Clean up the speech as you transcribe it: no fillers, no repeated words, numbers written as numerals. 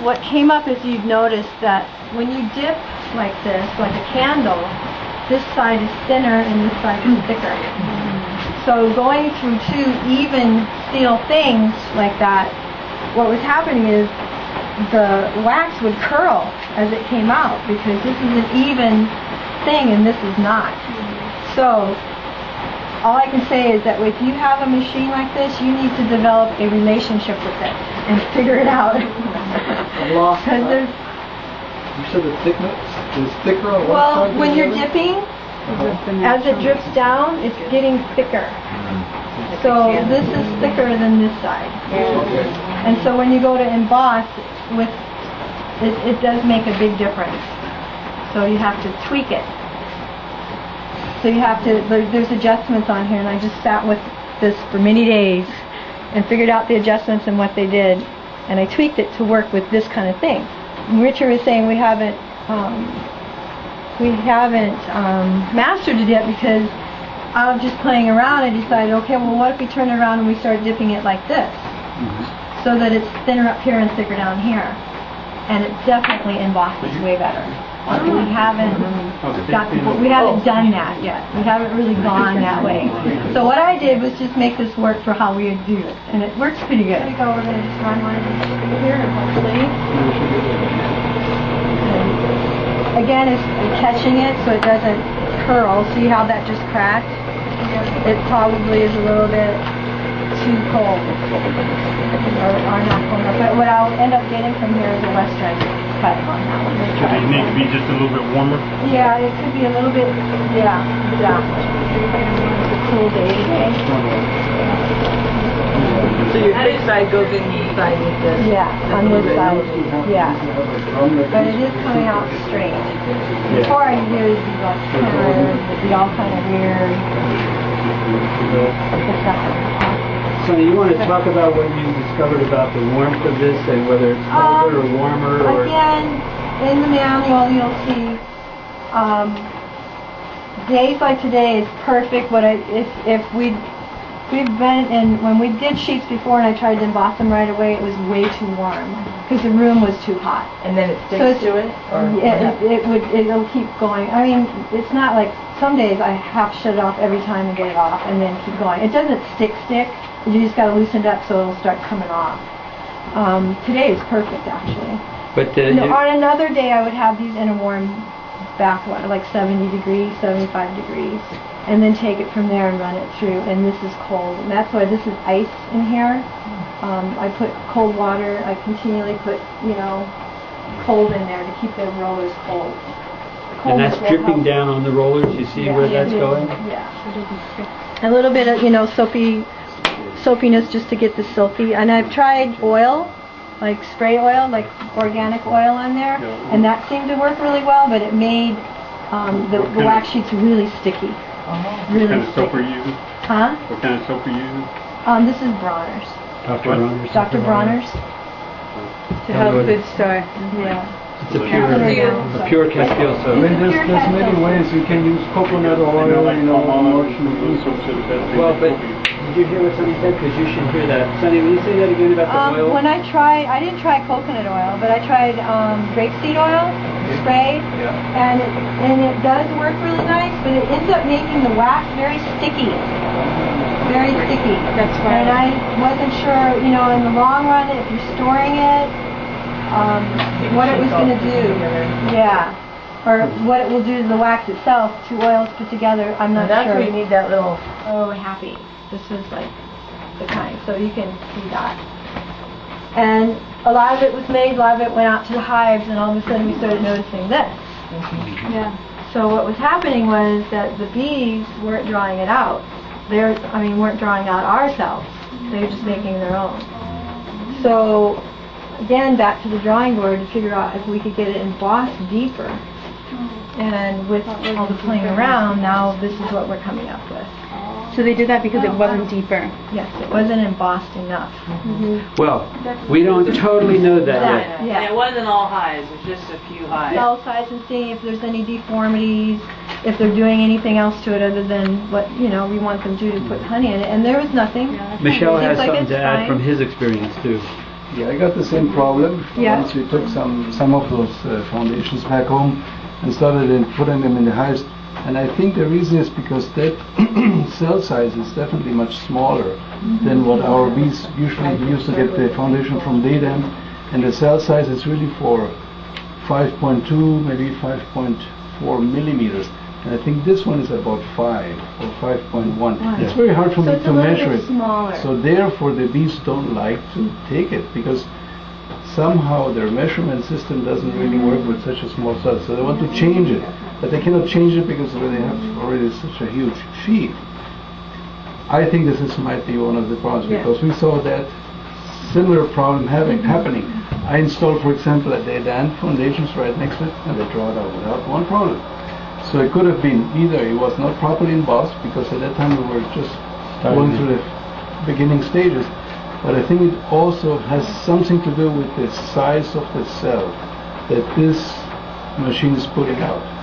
what came up is you've noticed that when you dip like this, like a candle, this side is thinner and this side is thicker. So going through two even steel things like that, what was happening is the wax would curl as it came out because this is an even thing and this is not. So all I can say is that if you have a machine like this, you need to develop a relationship with it and figure it out. Because there's... You said the thickness is thicker on one side? Well, when you're dipping, as it drips down, it's getting thicker. So this is thicker than this side. And so when you go to emboss, it does make a big difference. So you have to tweak it. So you have to, there's adjustments on here, and I just sat with this for many days and figured out the adjustments and what they did, and I tweaked it to work with this kind of thing. And Richard was saying we haven't mastered it yet because out of just playing around, I decided, okay, well, what if we turn it around and we start dipping it like this, so that it's thinner up here and thicker down here, and it definitely embosses way better. We haven't done that yet. We haven't really gone that way. So what I did was just make this work for how we would do it, and it works pretty good. We're going to just run one of these through here and hopefully. Again, it's catching it so it doesn't curl. See how that just cracked? It probably is a little bit too cold, or not cold enough. But what I'll end up getting from here is a western cut on that one. Should it need to be just a little bit warmer? Yeah, it could be a little bit, yeah, exactly. It's a cool day today. So your thick side goes inside with this? Yeah, on this side, yeah. But it is coming out straight. Before I do it, it'd be like curved, it'd be all kind of weird. Sonny, you want to talk about what you discovered about the warmth of this and whether it's colder or warmer? Or again, in the manual you'll see days like today is perfect. When we did sheets before and I tried to emboss them right away, it was way too warm because the room was too hot. And then it sticks to it? It'll keep going. I mean, it's not like some days I have to shut it off every time and get it off and then keep going. It doesn't stick. You just got to loosen it up so it'll start coming off. Today is perfect actually. But on another day I would have these in a warm bath water, like 70 degrees, 75 degrees, and then take it from there and run it through. And this is cold, and that's why this is ice in here. I put cold water. I continually put, cold in there to keep the rollers cold. And that's dripping down on the rollers. You see where that's going? Yeah. A little bit of soapiness just to get the silky. And I've tried oil, like spray oil, like organic oil on there, and that seemed to work really well. But it made the wax sheets really sticky. Really what kind of soap are you using? Huh? What kind of soap are you using? This is Bronner's. Dr. Bronner's. Dr. Bronner's. To help good start. Yeah. It's a pure Castile soap. There's many ways you can use coconut oil, Well, but did you hear what Sonny said? Because you should hear that. Sonny, will you say that again about the oil? When I didn't try coconut oil, but I tried grapeseed oil spray, and it does work really nice, but it ends up making the wax very sticky. Very sticky. That's right. And I wasn't sure, in the long run, if you're storing it, what it was going to do. Yeah. Or what it will do to the wax itself, two oils put together, I'm not sure. That's where you need that little... Oh, happy. This was like the kind, so you can see that. And a lot of it was made, a lot of it went out to the hives, and all of a sudden we started noticing this. Yeah. So what was happening was that the bees weren't drawing it out. Weren't drawing out our cells. They were just making their own. So, again, back to the drawing board to figure out if we could get it embossed deeper. And with all the playing around, now this is what we're coming up with. So they did that because it wasn't deeper. Yes, it wasn't embossed enough. Well, we don't totally know that yet. Yeah. And it wasn't all hives, it was just a few hives. Cell size and seeing if there's any deformities, if they're doing anything else to it other than what we want them to put honey in it. And there was nothing. Michelle has Seems like something it's to add fine. from his experience too. Yeah, I got the same problem. Yeah. Once we took some of those foundations back home and started putting them in the hives. And I think the reason is because that cell size is definitely much smaller than what our bees usually use to get the foundation from daytime. And the cell size is really for 5.2, maybe 5.4 millimeters. And I think this one is about 5 or 5.1. It's very hard for me to measure it. Smaller. So therefore the bees don't like to take it because somehow their measurement system doesn't really work with such a small size. So they want to change it. But they cannot change it because they have already such a huge sheet. I think this might be one of the problems because we saw that similar problem happening. I installed, for example, a dead end foundations right next to it, and they draw it out without one problem. So it could have been either it was not properly embossed because at that time we were just going through the beginning stages, but I think it also has something to do with the size of the cell that this machine is putting out.